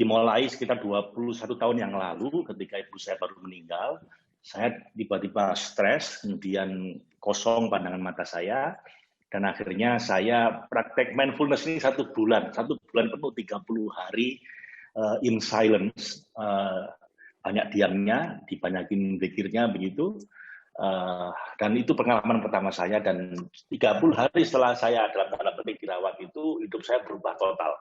dimulai sekitar 21 tahun yang lalu ketika ibu saya baru meninggal. Saya tiba-tiba stres, kemudian kosong pandangan mata saya, dan akhirnya saya praktek mindfulness ini 1 bulan penuh 30 hari in silence, banyak diamnya, dibanyakin pikirnya begitu. Dan itu pengalaman pertama saya, dan 30 hari setelah saya dalam tanda petik dirawat itu, hidup saya berubah total.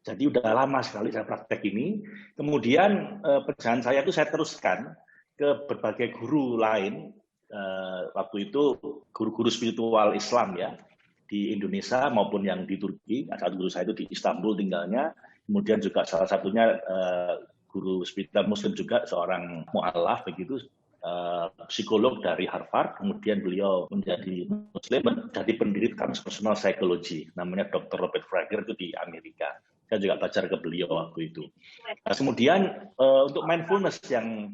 Jadi udah lama sekali saya praktek ini. Kemudian perjalanan saya itu saya teruskan ke berbagai guru lain. Waktu itu guru-guru spiritual Islam ya, di Indonesia maupun yang di Turki. Saat guru saya itu di Istanbul tinggalnya. Kemudian juga salah satunya guru spiritual Muslim juga, seorang mu'alaf begitu, psikolog dari Harvard. Kemudian beliau menjadi Muslim, menjadi pendiri Transpersonal Psychology, namanya Dr. Robert Frager, itu di Amerika. Saya juga belajar ke beliau waktu itu. Nah, kemudian untuk mindfulness yang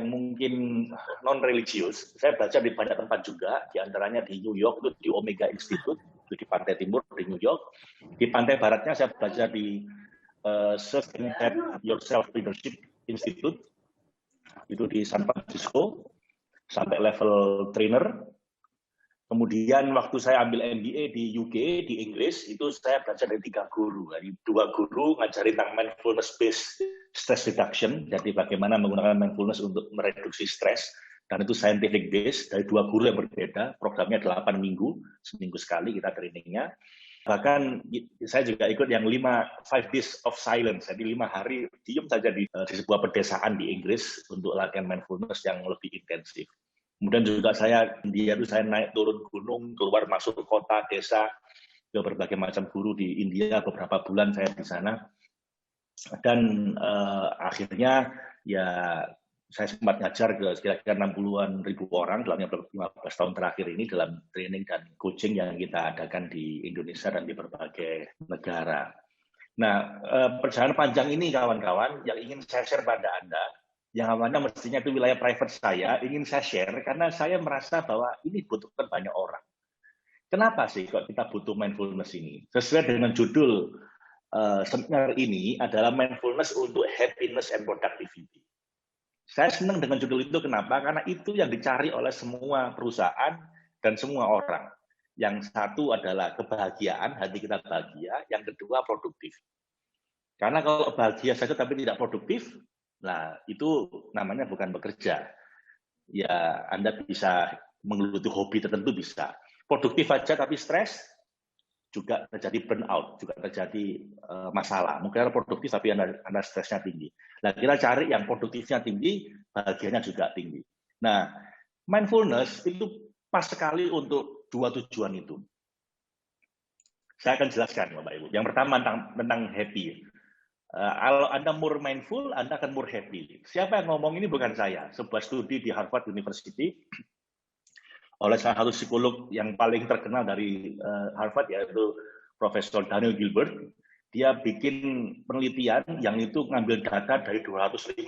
mungkin non religius, saya belajar di banyak tempat juga, di antaranya di New York itu di Omega Institute, itu di pantai timur di New York. Di pantai baratnya saya belajar di Self and Yourself Leadership Institute, itu di San Francisco, sampai level trainer. Kemudian waktu saya ambil MBA di UK, di Inggris, itu saya belajar dari 3 guru. Dari 2 guru ngajarin tentang mindfulness based stress reduction, jadi bagaimana menggunakan mindfulness untuk mereduksi stres, dan itu scientific based, dari 2 guru yang berbeda. Programnya 8 minggu, seminggu sekali kita trainingnya. Bahkan saya juga ikut yang 5 days of silence, jadi 5 hari diam saja di sebuah pedesaan di Inggris untuk latihan mindfulness yang lebih intensif. Kemudian juga saya naik turun gunung, keluar masuk ke kota, desa, ke berbagai macam guru di India, beberapa bulan saya di sana. Dan akhirnya ya saya sempat ngajar ke kira-kira 60-an ribu orang dalam 15 tahun terakhir ini dalam training dan coaching yang kita adakan di Indonesia dan di berbagai negara. Nah, perjalanan panjang ini kawan-kawan yang ingin saya share pada Anda, yang awalnya mestinya itu wilayah private saya, ingin saya share karena saya merasa bahwa ini dibutuhkan banyak orang. Kenapa sih kok kita butuh mindfulness ini? Sesuai dengan judul seminar ini adalah mindfulness untuk happiness and productivity. Saya senang dengan judul itu, kenapa? Karena itu yang dicari oleh semua perusahaan dan semua orang. Yang satu adalah kebahagiaan, hati kita bahagia. Yang kedua, produktif. Karena kalau bahagia saja tapi tidak produktif, nah itu namanya bukan bekerja. Ya, Anda bisa menggeluti hobi tertentu bisa. Produktif aja tapi stres, juga terjadi burnout, juga terjadi masalah. Mungkin produktif tapi Anda stresnya tinggi. Nah, kita cari yang produktifnya tinggi, bahagianya juga tinggi. Nah, mindfulness itu pas sekali untuk 2 tujuan itu. Saya akan jelaskan, Bapak Ibu. Yang pertama tentang happy. Kalau Anda more mindful, Anda akan more happy. Siapa yang ngomong ini bukan saya. Sebuah studi di Harvard University oleh salah satu psikolog yang paling terkenal dari Harvard, yaitu Profesor Daniel Gilbert. Dia bikin penelitian yang itu ngambil data dari 250.000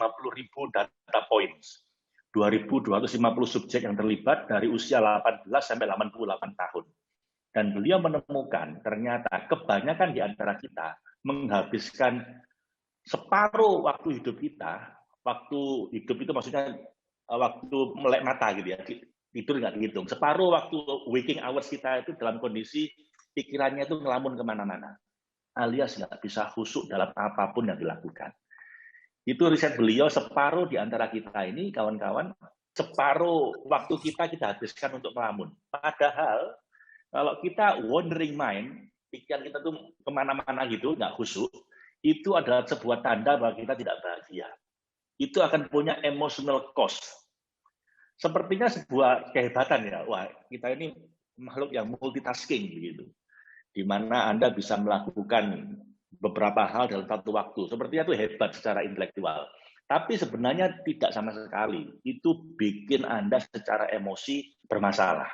data points. 2.250 subjek yang terlibat dari usia 18 sampai 88 tahun. Dan beliau menemukan ternyata kebanyakan di antara kita menghabiskan separuh waktu hidup kita. Waktu hidup itu maksudnya waktu melek mata gitu ya. Tidur nggak dihitung. Separuh waktu waking hours kita itu dalam kondisi pikirannya itu ngelamun kemana-mana. Alias nggak bisa khusyuk dalam apapun yang dilakukan. Itu riset beliau, separuh di antara kita ini, kawan-kawan, separuh waktu kita habiskan untuk ngelamun. Padahal, kalau kita wandering mind, pikiran kita tuh kemana-mana gitu, nggak khusyuk, itu adalah sebuah tanda bahwa kita tidak bahagia. Itu akan punya emotional cost. Sepertinya sebuah kehebatan ya, wah kita ini makhluk yang multitasking begitu, di mana Anda bisa melakukan beberapa hal dalam satu waktu. Sepertinya itu hebat secara intelektual, tapi sebenarnya tidak sama sekali. Itu bikin Anda secara emosi bermasalah.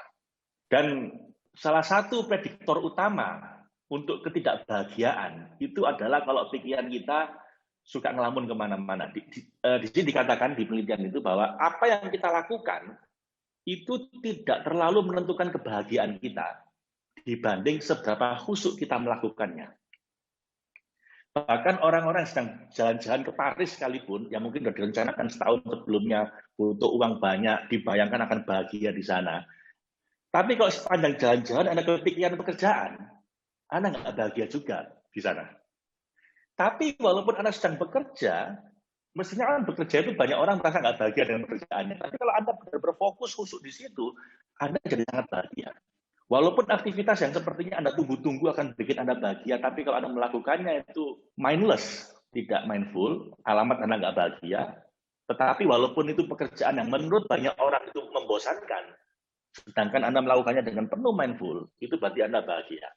Dan salah satu prediktor utama untuk ketidakbahagiaan itu adalah kalau pikiran kita suka ngelamun kemana-mana. Di sini dikatakan di penelitian itu bahwa apa yang kita lakukan itu tidak terlalu menentukan kebahagiaan kita dibanding seberapa khusyuk kita melakukannya. Bahkan orang-orang yang sedang jalan-jalan ke Paris sekalipun, yang mungkin sudah direncanakan setahun sebelumnya untuk uang banyak, dibayangkan akan bahagia di sana. Tapi kalau sepanjang jalan-jalan Anda kepikiran pekerjaan, Anda nggak bahagia juga di sana. Tapi walaupun Anda sedang bekerja, mestinya orang bekerja itu banyak orang merasa nggak bahagia dengan pekerjaannya. Tapi kalau Anda benar-benar fokus khusus di situ, Anda jadi sangat bahagia. Walaupun aktivitas yang sepertinya Anda tunggu-tunggu akan bikin Anda bahagia, tapi kalau Anda melakukannya itu mindless, tidak mindful, alamat Anda nggak bahagia. Tetapi walaupun itu pekerjaan yang menurut banyak orang itu membosankan, sedangkan Anda melakukannya dengan penuh mindful, itu berarti Anda bahagia.